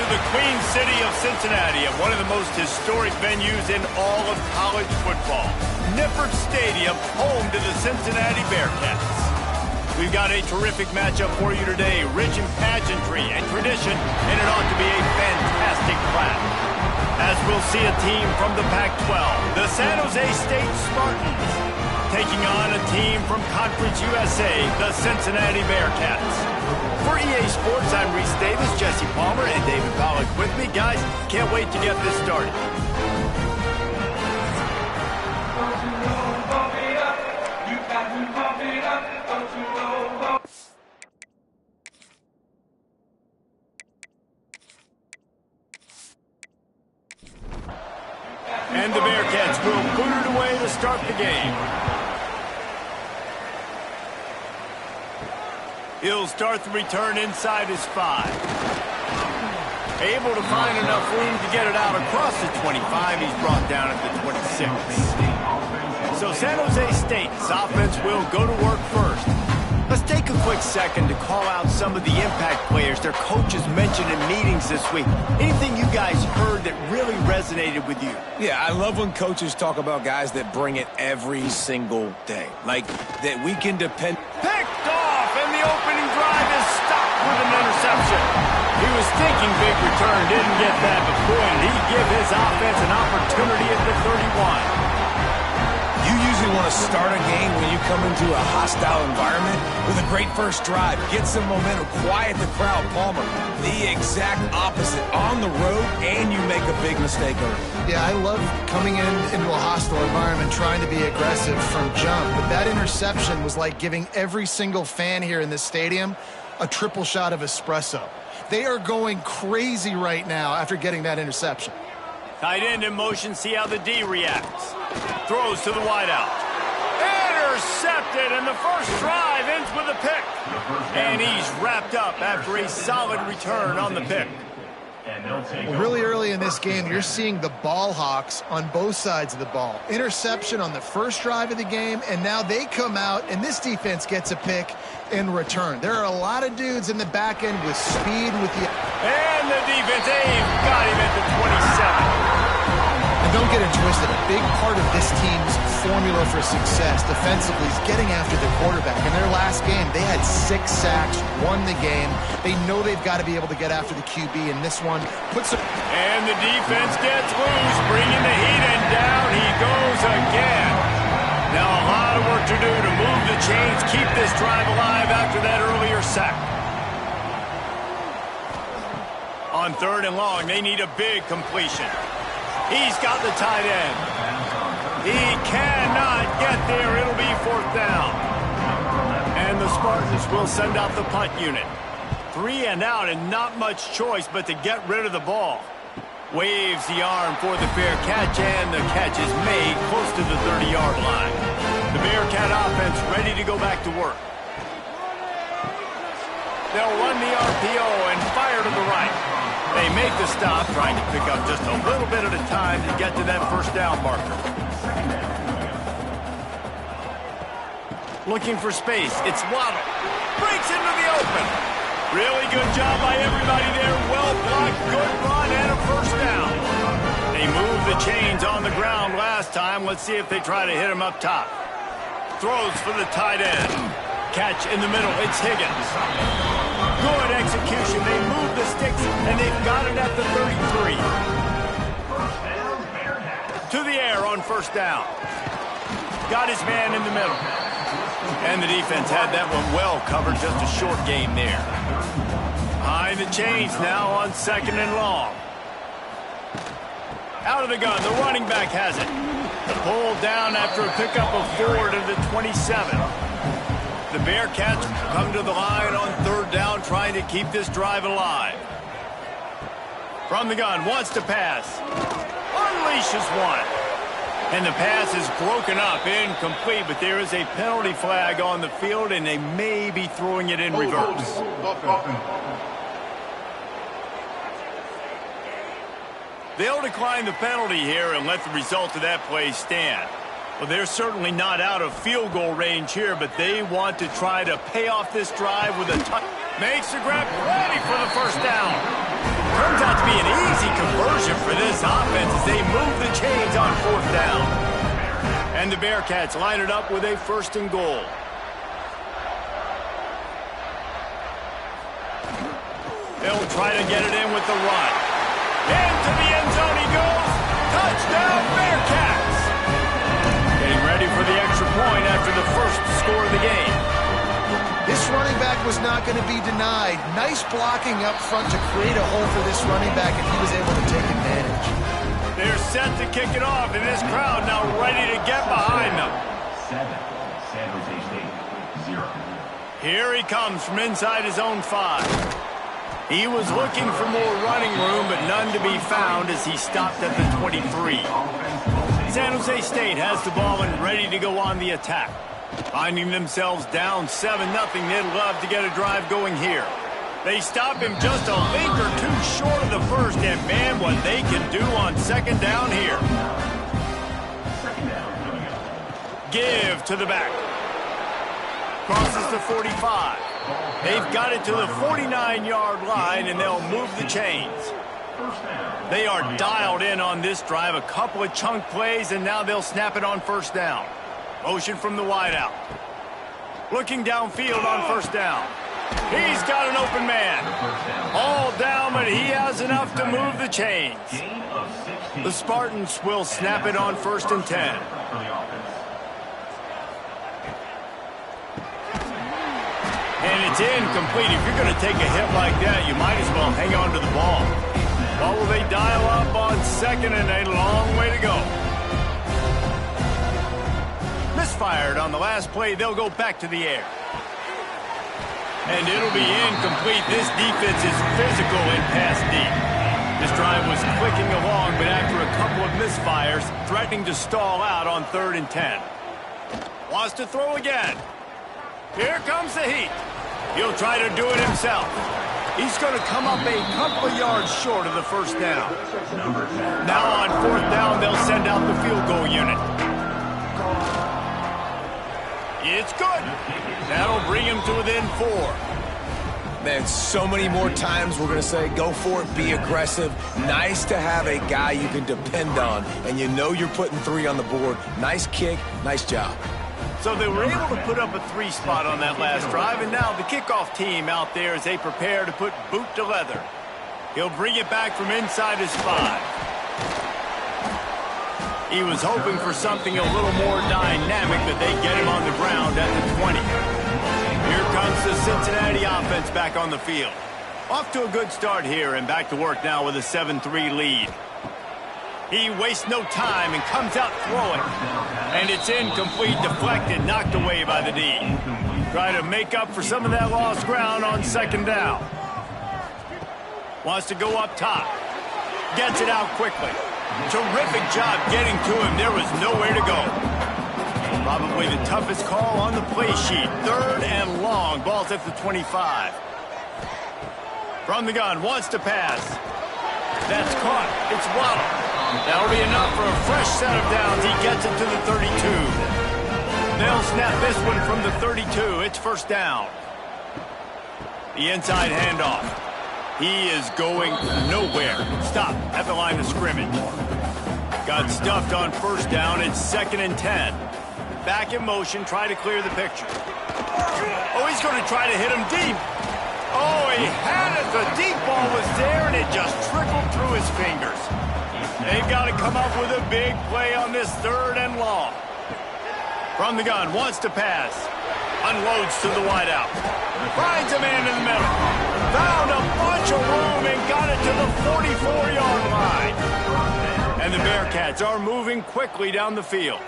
to the Queen City of Cincinnati at one of the most historic venues in all of college football. Nippert Stadium, home to the Cincinnati Bearcats. We've got a terrific matchup for you today, rich in pageantry and tradition, and it ought to be a fantastic clash. As we'll see a team from the Pac-12, the San Jose State Spartans, taking on a team from Conference USA, the Cincinnati Bearcats. For EA Sports, I'm Reese Davis, Jesse Palmer, and David Pollack with me. Guys, can't wait to get this started. And the Bearcats will boot it away to start the game. He'll start the return inside his 5. Able to find enough room to get it out across the 25. He's brought down at the 26. So San Jose State's offense will go to work first. Let's take a quick second to call out some of the impact players their coaches mentioned in meetings this week. Anything you guys heard that really resonated with you? Yeah, I love when coaches talk about guys that bring it every single day. Like, that we can depend... Picked off, and the opening drive is stopped with an interception. He was thinking big return, didn't get that, but boy, did he give his offense an opportunity at the 31. You usually want to start a game when you come into a hostile environment with a great first drive. Get some momentum, quiet the crowd. Palmer, the exact opposite. On the road, and you make a big mistake early. Yeah, I love coming into a hostile environment, trying to be aggressive from jump. But that interception was like giving every single fan here in this stadium a triple shot of espresso. They are going crazy right now after getting that interception. Tight end in motion, see how the D reacts. Throws to the wideout. Intercepted, and the first drive ends with a pick. And he's wrapped up after a solid return on the pick. Well, really early in this game, you're seeing the ball hawks on both sides of the ball. Interception on the first drive of the game, and now they come out, and this defense gets a pick in return. There are a lot of dudes in the back end with speed with the... And the defense got him at the 27. And don't get it twisted. A big part of this team's formula for success defensively is getting after the quarterback. In their last game, they had 6 sacks, won the game. They know they've got to be able to get after the QB, and this one puts them... And the defense gets loose, bringing the heat, and down he goes again. Now a lot of work to do to move the chains, keep this drive alive after that earlier sack. On 3rd and long, they need a big completion. He's got the tight end. He cannot get there. It'll be 4th down. And the Spartans will send out the punt unit. 3 and out, and not much choice but to get rid of the ball. Waves the arm for the fair catch, and the catch is made close to the 30-yard line. The Bearcat offense ready to go back to work. They'll run the RPO and fire to the right. They make the stop, trying to pick up just a little bit at a time to get to that 1st down marker. Looking for space. It's Waddle. Breaks into the open. Really good job by everybody there. Well blocked, good run, and a 1st down. They moved the chains on the ground last time. Let's see if they try to hit him up top. Throws for the tight end. Catch in the middle. It's Higgins. Good execution. They move the sticks, and they've got it at the 33. To the air on 1st down. Got his man in the middle. And the defense had that one well covered. Just a short game there. Behind the chains now on 2nd and long. Out of the gun. The running back has it. Pulled down after a pickup of 4 to the 27. The Bearcats come to the line on 3rd down, trying to keep this drive alive. From the gun, wants to pass. Unleashes one. And the pass is broken up, incomplete, but there is a penalty flag on the field, and they may be throwing it in reverse. They'll decline the penalty here and let the result of that play stand. Well, they're certainly not out of field goal range here, but they want to try to pay off this drive with a touch. Makes the grab, ready for the 1st down. Turns out to be an easy conversion for this offense as they move the chains on 4th down. And the Bearcats line it up with a 1st and goal. They'll try to get it in with the run. Into the end zone he goes. Touchdown, Bearcats! Getting ready for the extra point after the first score of the game. This running back was not going to be denied. Nice blocking up front to create a hole for this running back, and he was able to take advantage. They're set to kick it off, and this crowd now ready to get behind them. 7, San Jose State, 0. Here he comes from inside his own 5. He was looking for more running room, but none to be found as he stopped at the 23. San Jose State has the ball and ready to go on the attack. Finding themselves down 7-0, they'd love to get a drive going here. They stop him just a link or two short of the first, and man, what they can do on 2nd down here. Give to the back. Crosses the 45. They've got it to the 49-yard line, and they'll move the chains. They are dialed in on this drive. A couple of chunk plays, and now they'll snap it on 1st down. Motion from the wideout. Looking downfield on 1st down. He's got an open man. All down, but he has enough to move the chains. The Spartans will snap it on 1st and 10. And it's incomplete. If you're going to take a hit like that, you might as well hang on to the ball. What will they dial up on 2nd and a long way to go? Misfired on the last play. They'll go back to the air. And it'll be incomplete. This defense is physical and pass deep. This drive was clicking along, but after a couple of misfires, threatening to stall out on 3rd and 10. Wants to throw again. Here comes the heat. He'll try to do it himself. He's going to come up a couple of yards short of the 1st down. Now on 4th down, they'll send out the field goal unit. It's good. That'll bring him to within 4. Man, so many more times we're going to say, go for it, be aggressive. Nice to have a guy you can depend on, and you know you're putting 3 on the board. Nice kick, nice job. So they were able to put up a 3 spot on that last drive, and now the kickoff team out there as they prepare to put boot to leather. He'll bring it back from inside his 5. He was hoping for something a little more dynamic, but they get him on the ground at the 20. Here comes the Cincinnati offense back on the field. Off to a good start here, and back to work now with a 7-3 lead. He wastes no time and comes out throwing. And it's incomplete, deflected, knocked away by the D. Try to make up for some of that lost ground on 2nd down. Wants to go up top. Gets it out quickly. Terrific job getting to him. There was nowhere to go. Probably the toughest call on the play sheet. 3rd and long. Ball's at the 25. From the gun. Wants to pass. That's caught. It's Waddle. That'll be enough for a fresh set of downs. He gets it to the 32. They'll snap this one from the 32. It's 1st down. The inside handoff. He is going nowhere. Stop at the line of scrimmage. Got stuffed on 1st down. It's 2nd and 10. Back in motion. Try to clear the picture. Oh, he's going to try to hit him deep. Oh, he had it. The deep ball was there, and it just trickled through his fingers. They've got to come up with a big play on this 3rd and long. From the gun, wants to pass. Unloads to the wideout. Finds a man in the middle. Found a bunch of room and got it to the 44-yard line. And the Bearcats are moving quickly down the field.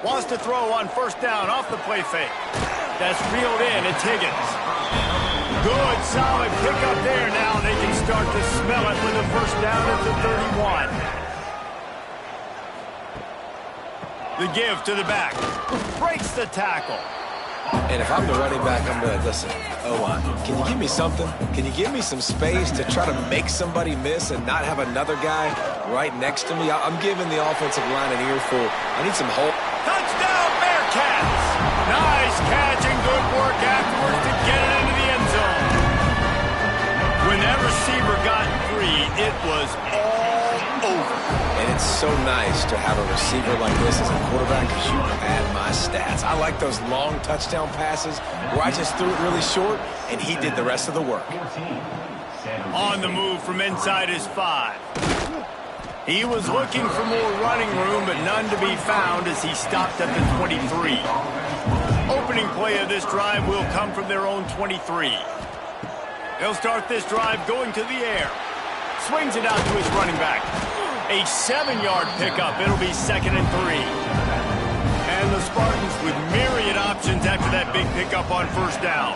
Wants to throw on 1st down off the play fake. That's reeled in. It's Higgins. Good, solid pickup there. Now they can start to smell it with a 1st down at the 31. The give to the back. Breaks the tackle. And if I'm the running back, I'm going to listen. Can you give me something? Can you give me some space to try to make somebody miss and not have another guy right next to me? I'm giving the offensive line an earful. I need some hope. Touchdown, Bearcats! Bearcats. Nice catch and good work afterwards to get it into the end zone. When that receiver got free, it was all over. And it's so nice to have a receiver like this as a quarterback because you can add my stats. I like those long touchdown passes where I just threw it really short and he did the rest of the work. On the move from inside his 5. He was looking for more running room, but none to be found as he stopped at the 23. Opening play of this drive will come from their own 23. He'll start this drive going to the air. Swings it out to his running back. A 7-yard pickup. It'll be 2nd and 3. And the Spartans with myriad options after that big pickup on first down.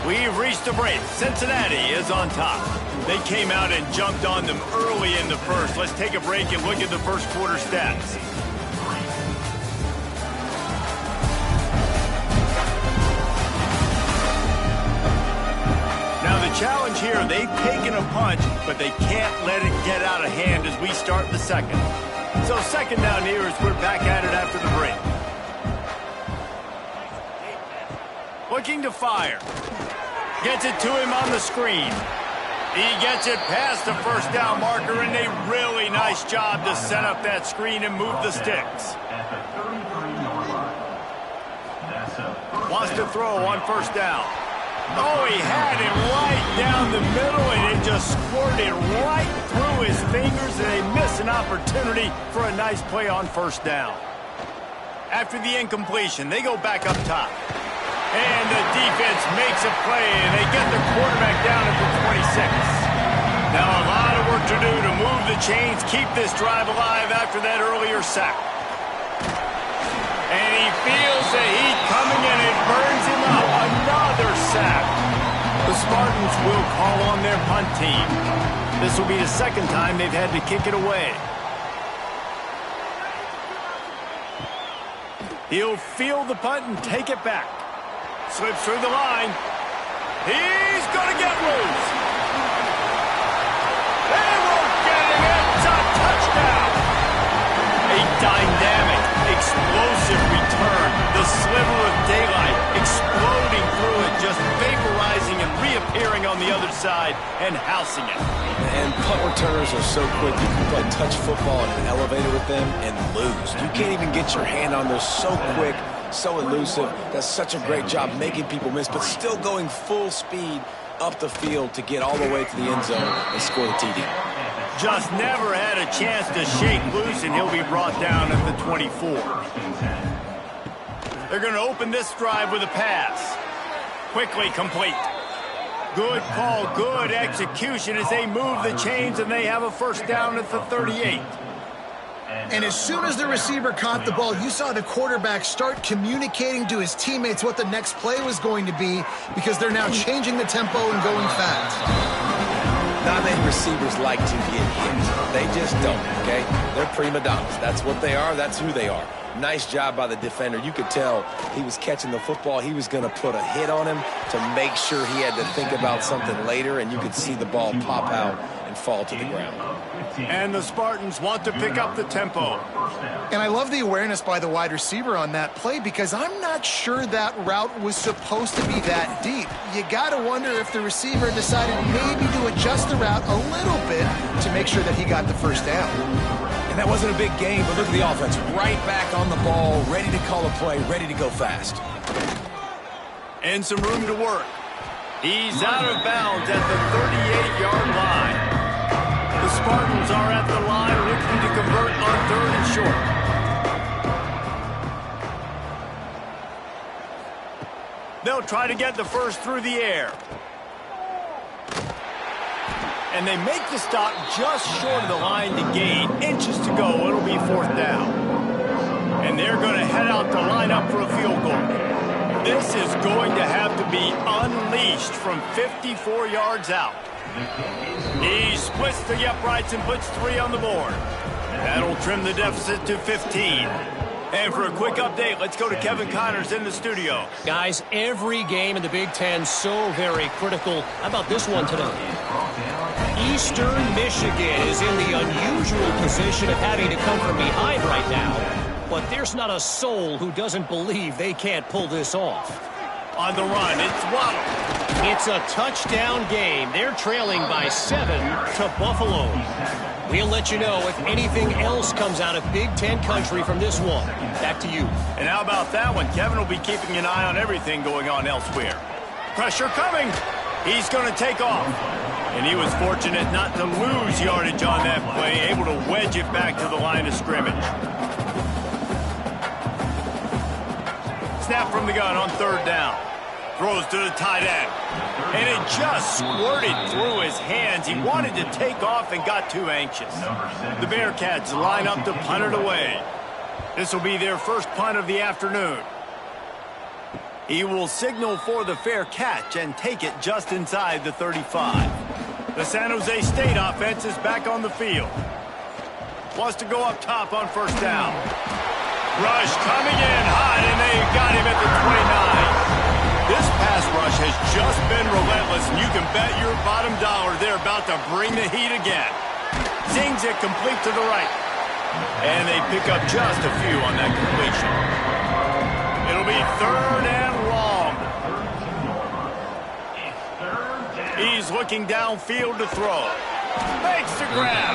We've reached the break. Cincinnati is on top. They came out and jumped on them early in the first. Let's take a break and look at the first quarter stats. Now the challenge here, they've taken a punch, but they can't let it get out of hand as we start the second. So second down here as we're back at it after the break. Looking to fire. Gets it to him on the screen. He gets it past the first down marker, and a really nice job to set up that screen and move the sticks. Wants to throw on first down. Oh, he had it right down the middle, and it just squirted right through his fingers, and they miss an opportunity for a nice play on first down. After the incompletion, they go back up top. And the defense makes a play, and they get the quarterback down at the 26. Now a lot of work to do to move the chains, keep this drive alive after that earlier sack. And he feels the heat coming, and it burns him up. Another sack. The Spartans will call on their punt team. This will be the second time they've had to kick it away. He'll field the punt and take it back. Slips through the line. He's going to get loose. They won't get it. It's a touchdown. A dynamic, explosive return. The sliver of daylight exploding through it, just vaporizing and reappearing on the other side and housing it. And punt returners are so quick. You can play touch football in an elevator with them and lose. You can't even get your hand on those. So quick, so elusive. Does such a great job making people miss, but still going full speed up the field to get all the way to the end zone and score the TD. Just never had a chance to shake loose, and he'll be brought down at the 24. They're going to open this drive with a pass. Quickly complete. Good call, good execution as they move the chains, and they have a first down at the 38. And as soon as the receiver caught the ball, you saw the quarterback start communicating to his teammates what the next play was going to be, because they're now changing the tempo and going fast. Not many receivers like to get hit. They just don't, okay? They're prima donnas. That's what they are. That's who they are. Nice job by the defender. You could tell he was catching the football. He was going to put a hit on him to make sure he had to think about something later, and you could see the ball pop out and fall to the ground. And the Spartans want to pick up the tempo. And I love the awareness by the wide receiver on that play, because I'm not sure that route was supposed to be that deep. You got to wonder if the receiver decided maybe to adjust the route a little bit to make sure that he got the first down. And that wasn't a big game, but look at the offense. Right back on the ball, ready to call a play, ready to go fast. And some room to work. He's out of bounds at the 38-yard line. The Spartans are at the line looking to convert on 3rd and short. They'll try to get the first through the air. And they make the stop just short of the line to gain. Inches to go. It'll be 4th down. And they're going to head out to line up for a field goal. This is going to have to be unleashed from 54 yards out. He splits the uprights and puts 3 on the board. That'll trim the deficit to 15. And for a quick update, let's go to Kevin Connors in the studio. Guys, every game in the Big Ten so very critical. How about this one today? Eastern Michigan is in the unusual position of having to come from behind right now. But there's not a soul who doesn't believe they can't pull this off. On the run, it's Waddle. It's a touchdown game. They're trailing by 7 to Buffalo. We'll let you know if anything else comes out of Big Ten country from this one. Back to you. And how about that one? Kevin will be keeping an eye on everything going on elsewhere. Pressure coming. He's going to take off. And he was fortunate not to lose yardage on that play, able to wedge it back to the line of scrimmage. Snap from the gun on third down. Throws to the tight end. And it just squirted through his hands. He wanted to take off and got too anxious. The Bearcats line up to punt it away. This will be their first punt of the afternoon. He will signal for the fair catch and take it just inside the 35. The San Jose State offense is back on the field. Wants to go up top on first down. Rush coming in hot, and they got him at the 29. This pass rush has just been relentless, and you can bet your bottom dollar they're about to bring the heat again. Zings it complete to the right. And they pick up just a few on that completion. It'll be third and long. He's looking downfield to throw. Makes the grab.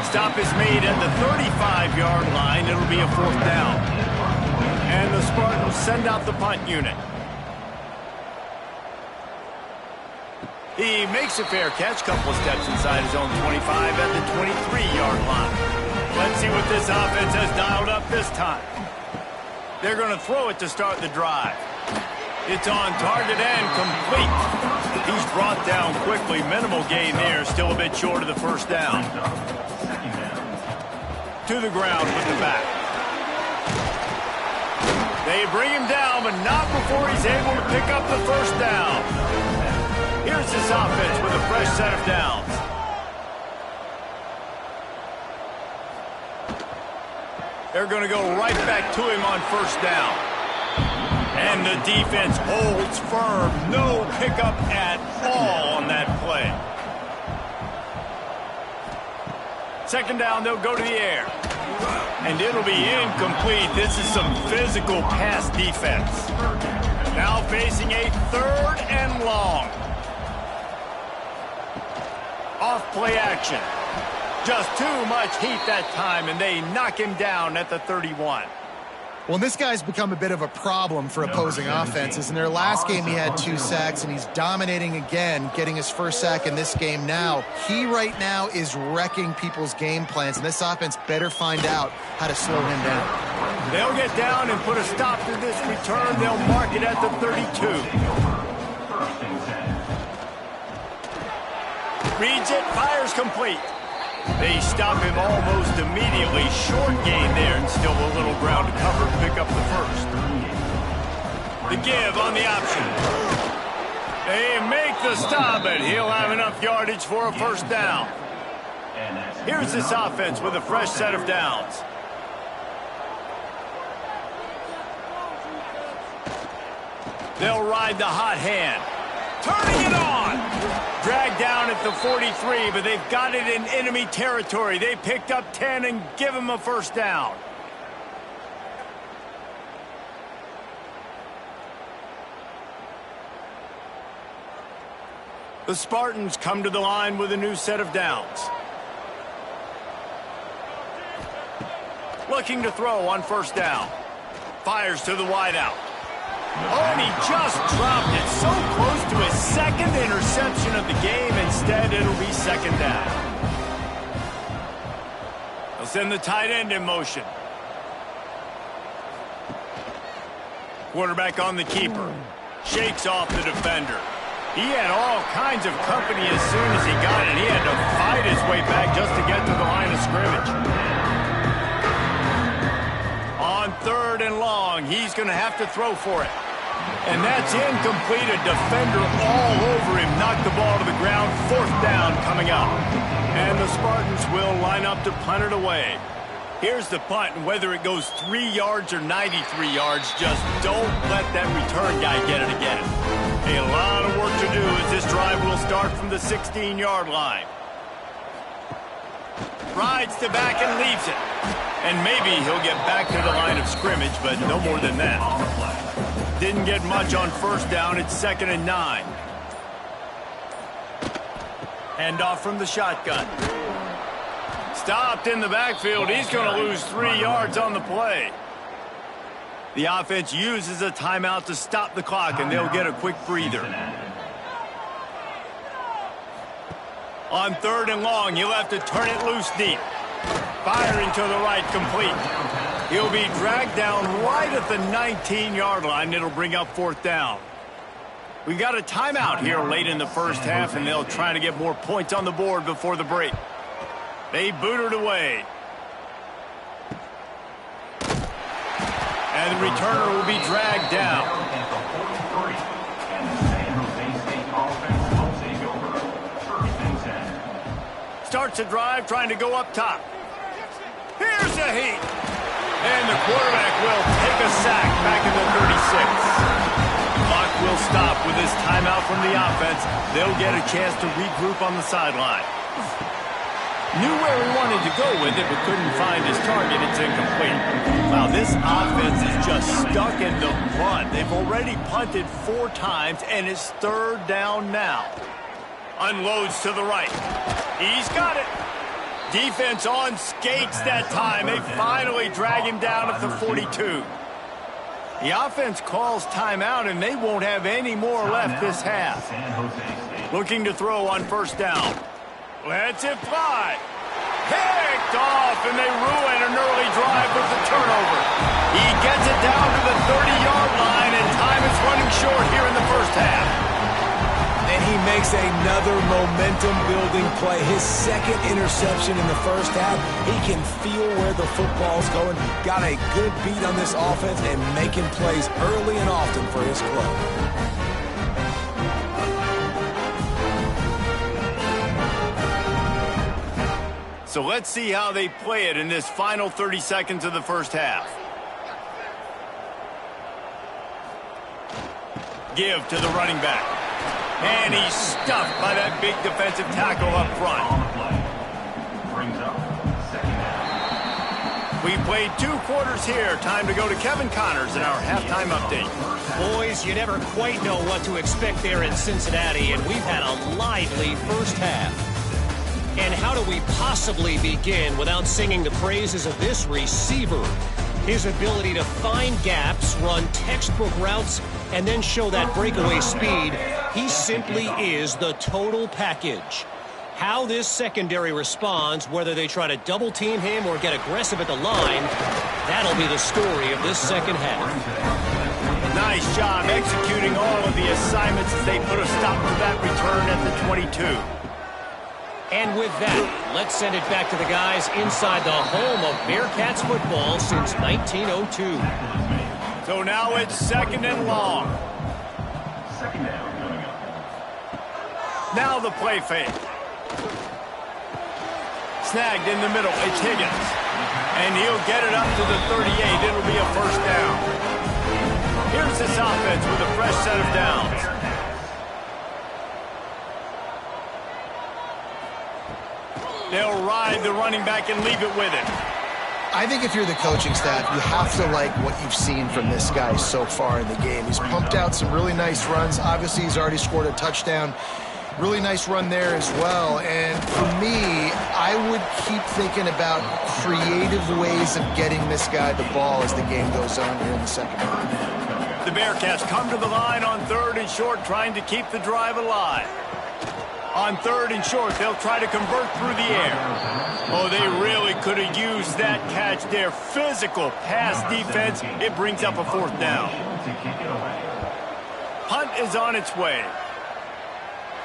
Stop is made at the 35-yard line. It'll be a fourth down. And the Spartans send out the punt unit. He makes a fair catch, couple of steps inside his own 25 at the 23-yard line. Let's see what this offense has dialed up this time. They're going to throw it to start the drive. It's on target and complete. He's brought down quickly. Minimal gain there, still a bit short of the first down. To the ground with the back. They bring him down, but not before he's able to pick up the first down. Here's this offense with a fresh set of downs. They're going to go right back to him on first down. And the defense holds firm. No pickup at all on that play. Second down, they'll go to the air. And it'll be incomplete. This is some physical pass defense. Now facing a third and long. Off play action. Just too much heat that time, and they knock him down at the 31. Well, this guy's become a bit of a problem for opposing offenses. In their last game, he had 2 sacks, and he's dominating again, getting his first sack in this game now. He right now is wrecking people's game plans, and this offense better find out how to slow him down. They'll get down and put a stop to this return. They'll mark it at the 32. Reads it, fires complete. They stop him almost immediately. Short gain there, and still a little ground to cover to pick up the first. The give on the option. They make the stop, and he'll have enough yardage for a first down. Here's this offense with a fresh set of downs. They'll ride the hot hand. Turning it on! Dragged down at the 43, but they've got it in enemy territory. They picked up 10 and give him a first down. The Spartans come to the line with a new set of downs. Looking to throw on first down. Fires to the wideout. Oh, and he just dropped it so close to his second interception of the game. Instead, it'll be second down. They'll send the tight end in motion. Quarterback on the keeper. Shakes off the defender. He had all kinds of company as soon as he got it. He had to fight his way back just to get to the line of scrimmage. On third and long, he's going to have to throw for it. And that's incomplete. A defender all over him. Knocked the ball to the ground. Fourth down coming up. And the Spartans will line up to punt it away. Here's the punt, and whether it goes 3 yards or 93 yards, just don't let that return guy get it again. A lot of work to do as this drive will start from the 16-yard line. Rides to back and leaves it. And maybe he'll get back to the line of scrimmage, but no more than that. Didn't get much on first down. It's 2nd and 9. Handoff from the shotgun. Stopped in the backfield. He's going to lose 3 yards on the play. The offense uses a timeout to stop the clock, and they'll get a quick breather. On 3rd and long, he'll have to turn it loose deep. Firing to the right, complete. He'll be dragged down right at the 19-yard line. It'll bring up 4th down. We got a timeout here late in the first half, and they'll try to get more points on the board before the break. They boot it away. And the returner will be dragged down. Starts a drive trying to go up top. Here's the heat. And the quarterback will take a sack back in the 36. Clock will stop with this timeout from the offense. They'll get a chance to regroup on the sideline. Knew where he wanted to go with it, but couldn't find his target. It's incomplete. Wow, this offense is just stuck in the mud. They've already punted 4 times, and it's 3rd down now. Unloads to the right. He's got it. Defense on skates that time. They finally drag him down at the 42. The offense calls timeout, and they won't have any more left this half. Looking to throw on 1st down. Lets it fly. Picked off, and they ruin an early drive with the turnover. He gets it down to the 30-yard line, and time is running short here in the first half. And he makes another momentum-building play. His 2nd interception in the first half. He can feel where the football's going. Got a good beat on this offense and making plays early and often for his club. So let's see how they play it in this final 30 seconds of the first half. Give to the running back. And he's stuffed by that big defensive tackle up front. We played 2 quarters here. Time to go to Kevin Connors in our halftime update. Boys, you never quite know what to expect there in Cincinnati, and we've had a lively first half. And how do we possibly begin without singing the praises of this receiver? His ability to find gaps, run textbook routes, and then show that breakaway speed. He simply is the total package. How this secondary responds, whether they try to double-team him or get aggressive at the line, that'll be the story of this second half. Nice job executing all of the assignments as they put a stop to that return at the 22. And with that, let's send it back to the guys inside the home of Bearcats football since 1902. So now it's 2nd and long. Now the play fake. Snagged in the middle. It's Higgins. And he'll get it up to the 38. It'll be a 1st down. Here's this offense with a fresh set of downs. They'll ride the running back and leave it with him. I think if you're the coaching staff, you have to like what you've seen from this guy so far in the game. He's pumped out some really nice runs. Obviously, he's already scored a touchdown. Really nice run there as well. And for me, I would keep thinking about creative ways of getting this guy the ball as the game goes on here in the second half. The Bearcats come to the line on 3rd and short, trying to keep the drive alive. On 3rd and short, they'll try to convert through the air. Oh, they really could have used that catch there. Physical pass defense. It brings up a 4th down. Punt is on its way.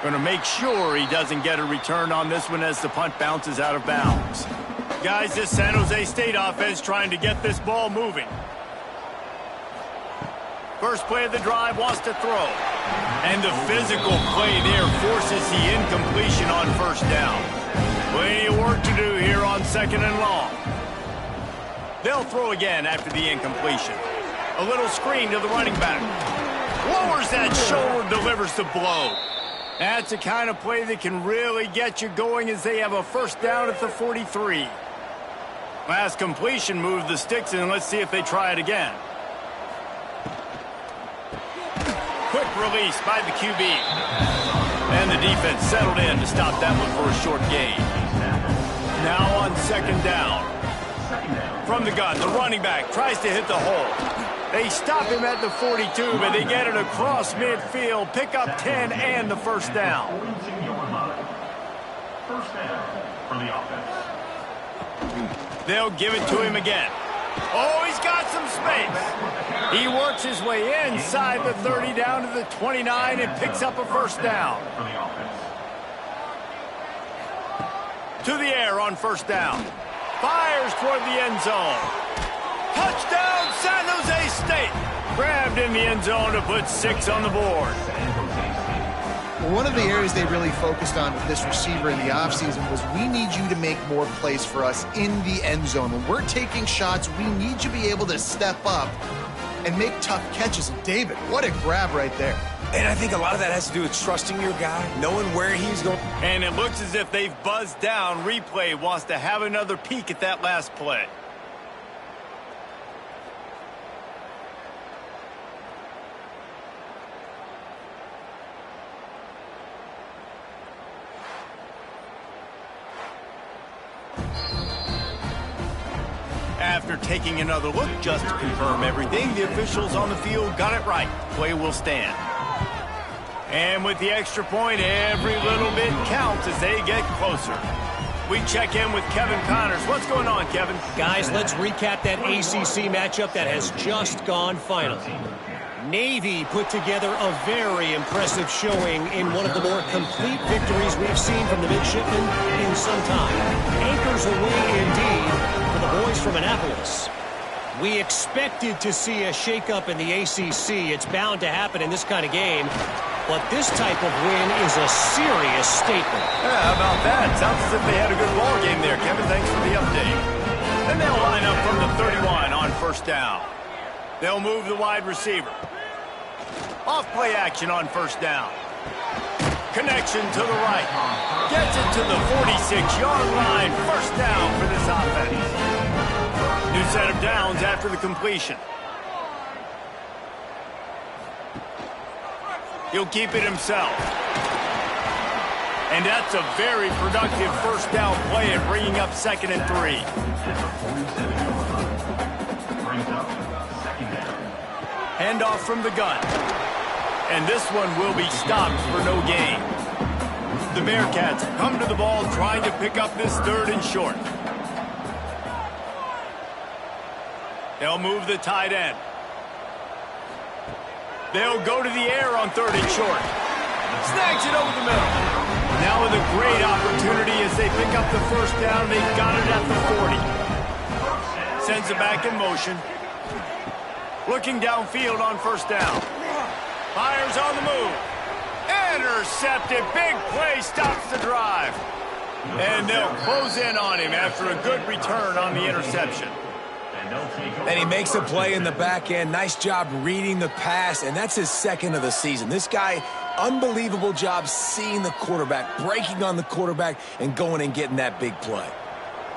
Going to make sure he doesn't get a return on this one as the punt bounces out of bounds. Guys, this San Jose State offense trying to get this ball moving. First play of the drive, wants to throw. And the physical play there forces the incompletion on 1st down. Plenty of work to do here on 2nd and long. They'll throw again after the incompletion. A little screen to the running back. Lowers that shoulder, delivers the blow. That's the kind of play that can really get you going as they have a first down at the 43. Last completion moved the sticks, and let's see if they try it again. Quick release by the QB. And the defense settled in to stop that one for a short gain. Now on second down. From the gun, the running back tries to hit the hole. They stop him at the 42, but they get it across midfield, pick up 10 and the first down. First down for the offense. They'll give it to him again. Oh, he's got some space. He works his way inside the 30 down to the 29 and picks up a first down. For the offense. To the air on first down. Fires toward the end zone. Touchdown, San Jose State. Grabbed in the end zone to put 6 on the board. One of the areas they really focused on with this receiver in the offseason was we need you to make more plays for us in the end zone. When we're taking shots, we need you to be able to step up and make tough catches. And David, what a grab right there. And I think a lot of that has to do with trusting your guy, knowing where he's going. And it looks as if they've buzzed down. Replay wants to have another peek at that last play. After taking another look just to confirm everything, the officials on the field got it right. Play will stand. And with the extra point, every little bit counts as they get closer. We check in with Kevin Connors. What's going on, Kevin? Guys, let's recap that ACC matchup that has just gone final. Navy put together a very impressive showing in one of the more complete victories we've seen from the midshipmen in some time. Anchors away indeed for the boys from Annapolis. We expected to see a shakeup in the ACC. It's bound to happen in this kind of game. But this type of win is a serious statement. Yeah, how about that? Sounds as if they had a good ball game there, Kevin. Thanks for the update. And they'll line up from the 31 on first down. They'll move the wide receiver. Off play action on first down. Connection to the right. Gets it to the 46-yard line. First down for this offense. New set of downs after the completion. He'll keep it himself. And that's a very productive first down play at bringing up 2nd and 3. Handoff from the gun. And this one will be stopped for no gain. The Bearcats come to the ball trying to pick up this 3rd and short. They'll move the tight end. They'll go to the air on 3rd and short. Snags it over the middle. Now with a great opportunity as they pick up the first down. They've got it at the 40. Sends it back in motion. Looking downfield on first down. Fires on the move. Intercepted. Big play stops the drive. And they'll close in on him after a good return on the interception. And he makes a play in the back end. Nice job reading the pass, and that's his 2nd of the season. This guy, unbelievable job seeing the quarterback, breaking on the quarterback, and going and getting that big play.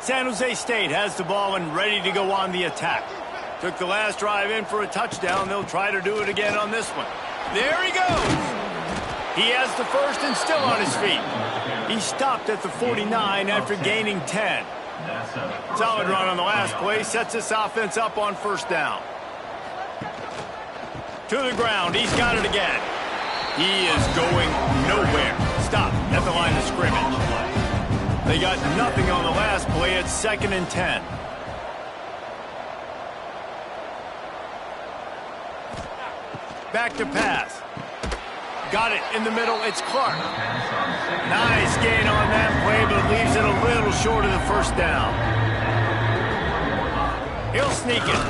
San Jose State has the ball and ready to go on the attack. Took the last drive in for a touchdown. They'll try to do it again on this one. There he goes. He has the first and still on his feet. He stopped at the 49 after gaining 10. Solid run on the last play. Sets this offense up on first down. To the ground. He's got it again. He is going nowhere. Stop at the line of scrimmage. They got nothing on the last play. It's 2nd and 10. Back to pass. Got it in the middle. It's Clark. Nice gain on that play, but leaves it a little short of the first down. He'll sneak it.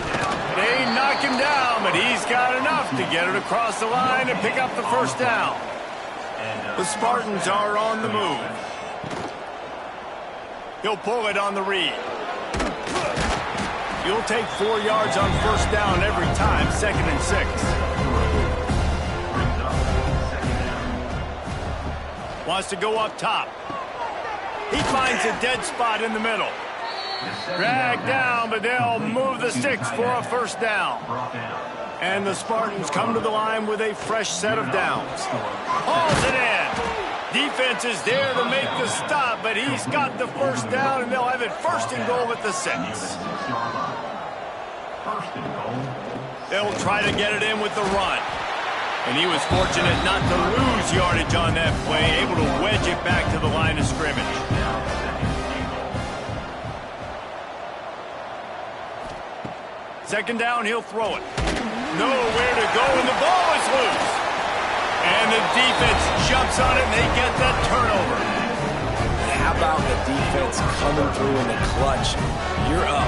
They knock him down, but he's got enough to get it across the line and pick up the first down. The Spartans are on the move. He'll pull it on the read. You'll take 4 yards on first down every time, 2nd and 6. Wants to go up top. He finds a dead spot in the middle. Dragged down, but they'll move the sticks for a first down. And the Spartans come to the line with a fresh set of downs. Hauls it in. Defense is there to make the stop, but he's got the first down, and they'll have it 1st and goal at the 6. They'll try to get it in with the run. And he was fortunate not to lose yardage on that play, able to wedge it back to the line of scrimmage. Second down, he'll throw it. Nowhere to go, and the ball is loose. And the defense jumps on it, and they get that turnover. How about the defense coming through in the clutch? You're up.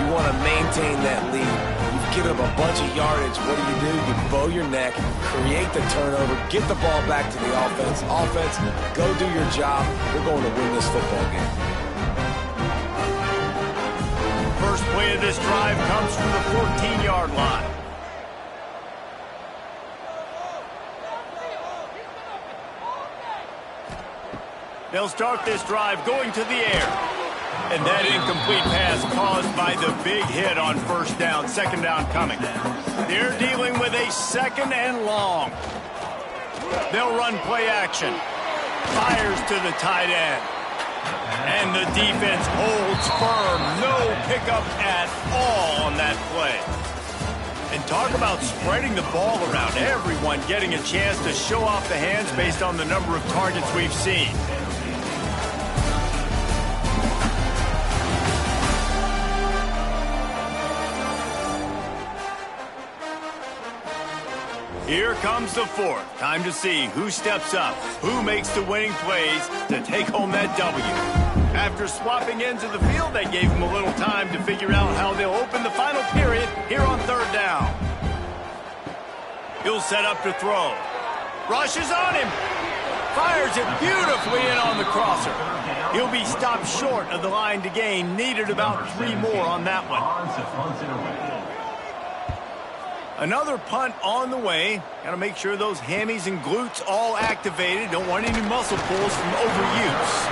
You want to maintain that lead. You've given up a bunch of yardage. What do? You bow your neck, create the turnover, get the ball back to the offense. Offense, go do your job. We're going to win this football game. First play of this drive comes from the 14-yard line. They'll start this drive going to the air. And that incomplete pass caused by the big hit on first down. Second down coming. They're dealing with a 2nd and long. They'll run play action. Fires to the tight end. And the defense holds firm. No pickup at all on that play. And talk about spreading the ball around. Everyone getting a chance to show off the hands based on the number of targets we've seen. Here comes the 4th. Time to see who steps up, who makes the winning plays to take home that W. After swapping ends of the field, that gave them a little time to figure out how they'll open the final period here on 3rd down. He'll set up to throw. Rushes on him. Fires it beautifully in on the crosser. He'll be stopped short of the line to gain. Needed about 3 more on that one. Another punt on the way. Got to make sure those hammies and glutes all activated. Don't want any muscle pulls from overuse.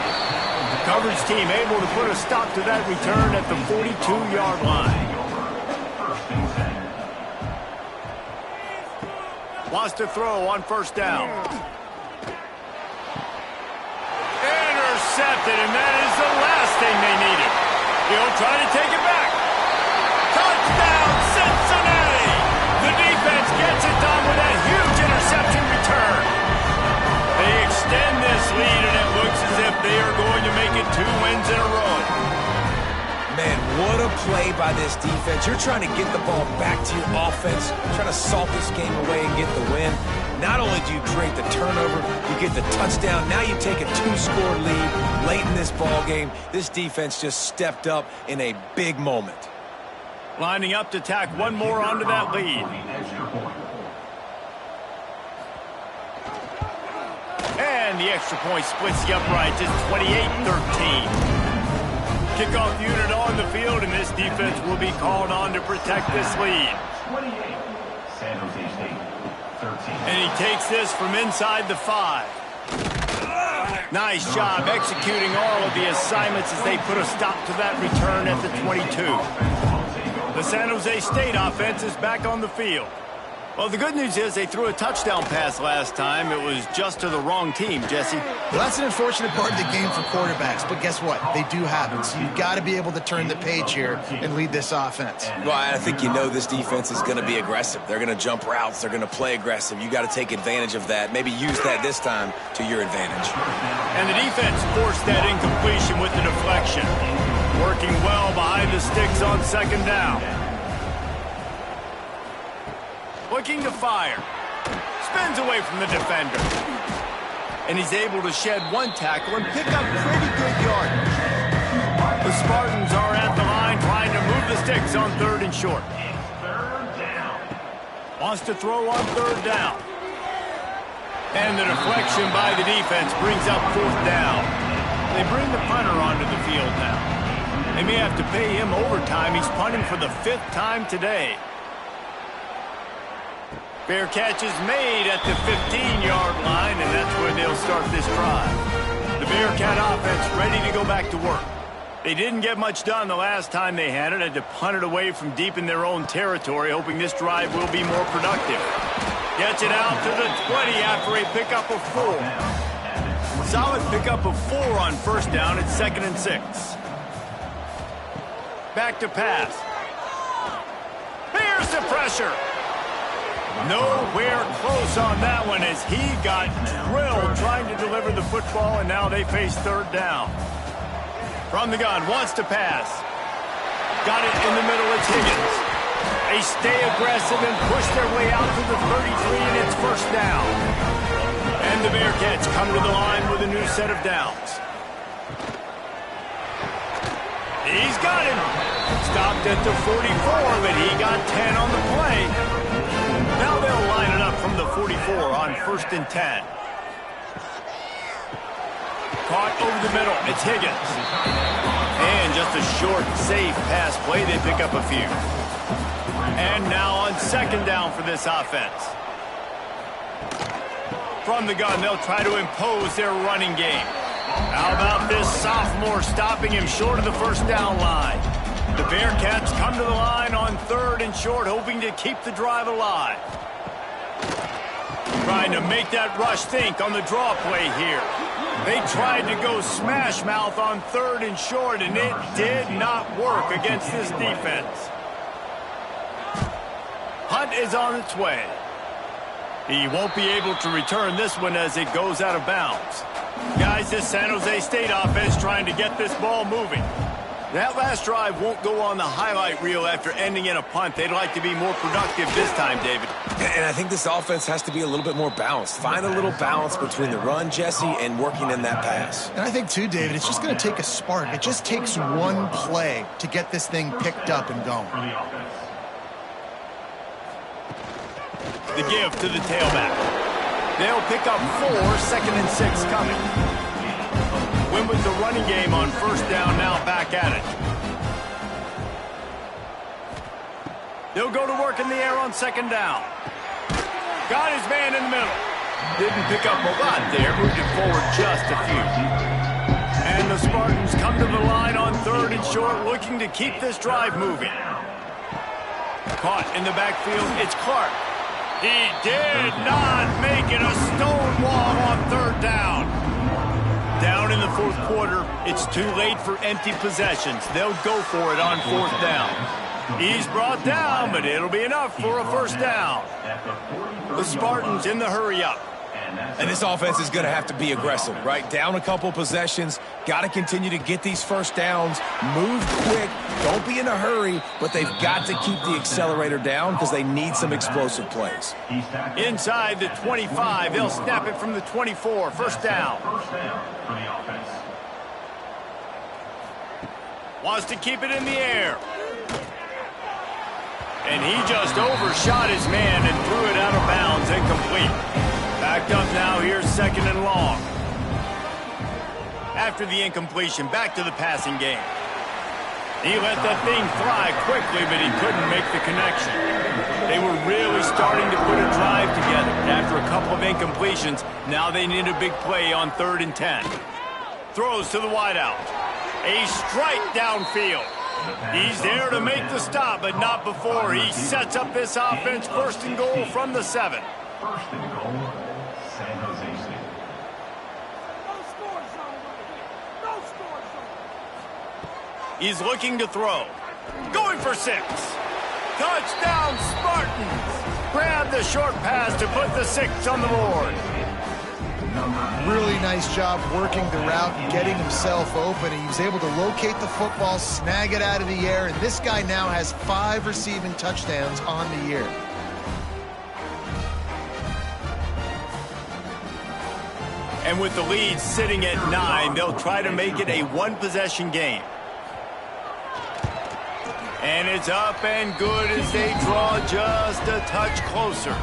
Coverage team able to put a stop to that return at the 42-yard line. Wants to throw on first down. Intercepted, and that is the last thing they needed. He'll try to take it back. Touchdown, Cincinnati! The defense gets it done with that huge interception return. They extend this lead, and it looks as if they are going to make it 2 wins in a row. Man, what a play by this defense. You're trying to get the ball back to your offense, trying to salt this game away and get the win. Not only do you create the turnover, you get the touchdown. Now you take a 2-score lead late in this ball game. This defense just stepped up in a big moment. Lining up to tack one more onto that lead. And the extra point splits the uprights. It's 28-13. Kickoff unit on the field, and this defense will be called on to protect this lead. 28, San Jose State, 13. And he takes this from inside the 5. Nice job executing all of the assignments as they put a stop to that return at the 22. The San Jose State offense is back on the field. Well, the good news is they threw a touchdown pass last time. It was just to the wrong team, Jesse. Well, that's an unfortunate part of the game for quarterbacks, but guess what? They do have it, so you've got to be able to turn the page here and lead this offense. Well, I think you know this defense is going to be aggressive. They're going to jump routes. They're going to play aggressive. You got to take advantage of that. Maybe use that this time to your advantage. And the defense forced that incompletion with the deflection. Working well behind the sticks on second down. Looking to fire. Spins away from the defender. And he's able to shed one tackle and pick up pretty good yardage. The Spartans are at the line trying to move the sticks on 3rd and short. Wants to throw on 3rd down. And the deflection by the defense brings up 4th down. They bring the punter onto the field now. They They may have to pay him overtime. He's punting for the 5th time today. Fair catch is made at the 15-yard line, and that's where they'll start this drive. The Bearcat offense ready to go back to work. They didn't get much done the last time they had it. Had to punt it away from deep in their own territory, hoping this drive will be more productive. Gets it out to the 20 after a pickup of 4. Solid pickup of 4 on first down. It's 2nd and 6. Back to pass. Here's the pressure. Nowhere close on that one as he got drilled trying to deliver the football, and now they face 3rd down. From the gun, wants to pass. Got it in the middle, it's Higgins. They stay aggressive and push their way out to the 33, and it's 1st down. And the Bearcats come to the line with a new set of downs. He's got him. Stopped at the 44, but he got 10 on the play. Now they'll line it up from the 44 on 1st and 10. Caught over the middle. It's Higgins. And just a short, safe pass play. They pick up a few. And now on 2nd down for this offense. From the gun, they'll try to impose their running game. How about this sophomore stopping him short of the 1st down line? The Bearcats come to the line on 3rd and short, hoping to keep the drive alive. Trying to make that rush think on the draw play here. They tried to go smash mouth on 3rd and short, and it did not work against this defense. Hunt is on its way. He won't be able to return this one as it goes out of bounds. Guys, this San Jose State offense trying to get this ball moving. That last drive won't go on the highlight reel after ending in a punt. They'd like to be more productive this time, David. And I think this offense has to be a little bit more balanced. Find a little balance between the run, Jesse, and working in that pass. And I think, too, David, it's just going to take a spark. It just takes one play to get this thing picked up and going. The give to the tailback. They'll pick up 4, 2nd and 6 coming. Win with the running game on 1st down, now back at it. They'll go to work in the air on 2nd down. Got his man in the middle. Didn't pick up a lot there, moved it forward just a few. And the Spartans come to the line on 3rd and short, looking to keep this drive moving. Caught in the backfield, it's Clark. He did not make it, a stonewall on 3rd down. Down in the 4th quarter, it's too late for empty possessions. They'll go for it on 4th down. He's brought down, but it'll be enough for a 1st down. The Spartans in the hurry-up. And this offense is going to have to be aggressive, right? Down a couple possessions, got to continue to get these 1st downs, move quick, don't be in a hurry, but they've got to keep the accelerator down because they need some explosive plays. Inside the 25, they'll snap it from the 24, 1st down. Wants to keep it in the air. And he just overshot his man and threw it out of bounds, incomplete. Backed up now, here's 2nd and long. After the incompletion, back to the passing game. He let that thing fly quickly, but he couldn't make the connection. They were really starting to put a drive together. After a couple of incompletions, now they need a big play on 3rd and 10. Throws to the wideout. A strike downfield. He's there to make the stop, but not before. He sets up this offense 1st and goal from the 7. 1st and goal, San Jose State. He's looking to throw. Going for 6. Touchdown, Spartans. Grab the short pass to put the 6 on the board. Really nice job working the route and getting himself open. He was able to locate the football, snag it out of the air, and this guy now has 5 receiving touchdowns on the year. And with the lead sitting at 9, they'll try to make it a 1-possession game. And it's up and good as they draw just a touch closer.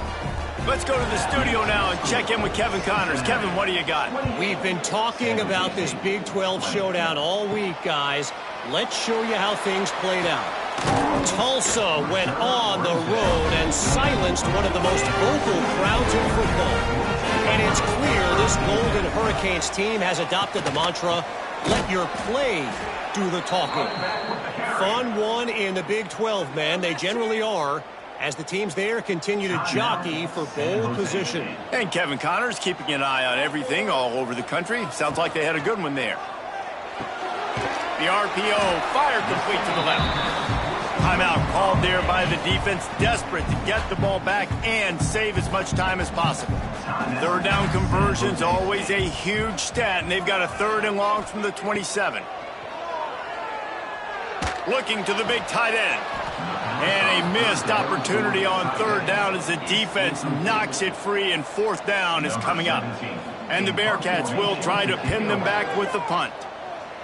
Let's go to the studio now and check in with Kevin Connors. Kevin, what do you got? We've been talking about this Big 12 showdown all week, guys. Let's show you how things played out. Tulsa went on the road and silenced one of the most vocal crowds in football. And it's clear this Golden Hurricanes team has adopted the mantra, let your play do the talking. Fun one in the Big 12, man. They generally are, as the teams there continue to jockey for bowl position. And Kevin Connors keeping an eye on everything all over the country. Sounds like they had a good one there. The RPO, fire complete to the left. Timeout called there by the defense, desperate to get the ball back and save as much time as possible. Third down conversions, always a huge stat, and they've got a 3rd and long from the 27. Looking to the big tight end. And a missed opportunity on 3rd down as the defense knocks it free, and 4th down is coming up. And the Bearcats will try to pin them back with the punt.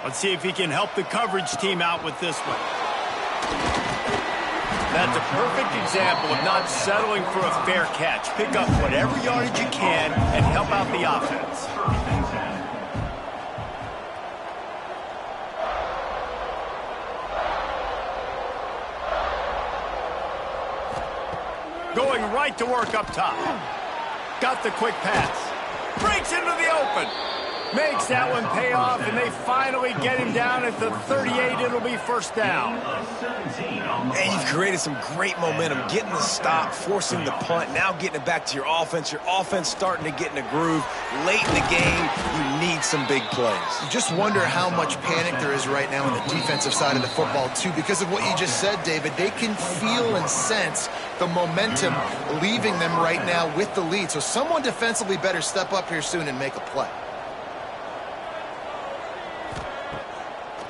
Let's see if he can help the coverage team out with this one. That's a perfect example of not settling for a fair catch. Pick up whatever yardage you can and help out the offense. Going right to work up top. Got the quick pass. Breaks into the open. Makes that one pay off, and they finally get him down at the 38. It'll be 1st down. And you've created some great momentum, getting the stop, forcing the punt, now getting it back to your offense. Your offense starting to get in a groove. Late in the game, you need some big plays. You just wonder how much panic there is right now on the defensive side of the football, too, because of what you just said, David. They can feel and sense the momentum leaving them right now with the lead. So someone defensively better step up here soon and make a play.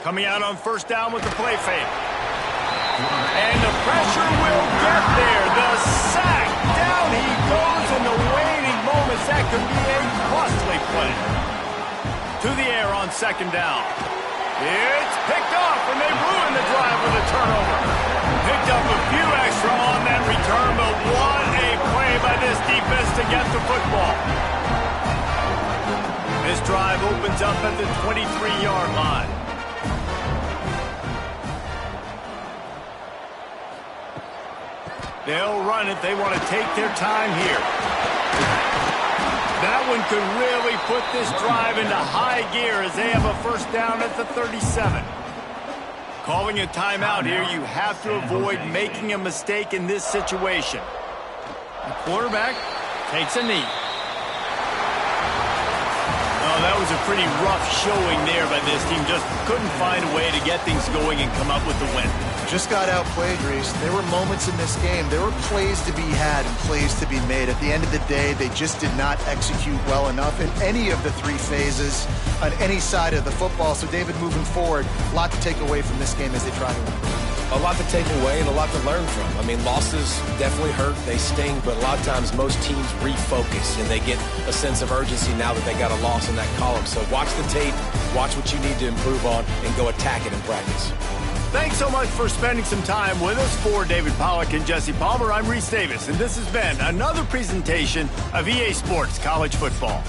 Coming out on 1st down with the play fake. And the pressure will get there. The sack. Down he goes in the waning moments. That could be a costly play. To the air on 2nd down. It's picked off, and they ruin the drive with a turnover. Picked up a few extra on that return, but what a play by this defense to get the football. This drive opens up at the 23-yard line. They'll run it. They want to take their time here. That one could really put this drive into high gear as they have a 1st down at the 37. Calling a timeout here, you have to avoid making a mistake in this situation. The quarterback takes a knee. Oh, that was a pretty rough showing there by this team. Just couldn't find a way to get things going and come up with the win. Just got outplayed, Reese. There were moments in this game. There were plays to be had and plays to be made. At the end of the day, they just did not execute well enough in any of the 3 phases on any side of the football. So, David, moving forward, a lot to take away from this game as they try to win. A lot to take away and a lot to learn from. I mean, losses definitely hurt. They sting, but a lot of times most teams refocus and they get a sense of urgency now that they got a loss in that column. So watch the tape, watch what you need to improve on, and go attack it in practice. Thanks so much for spending some time with us. For David Pollack and Jesse Palmer, I'm Reese Davis, and this has been another presentation of EA Sports College Football.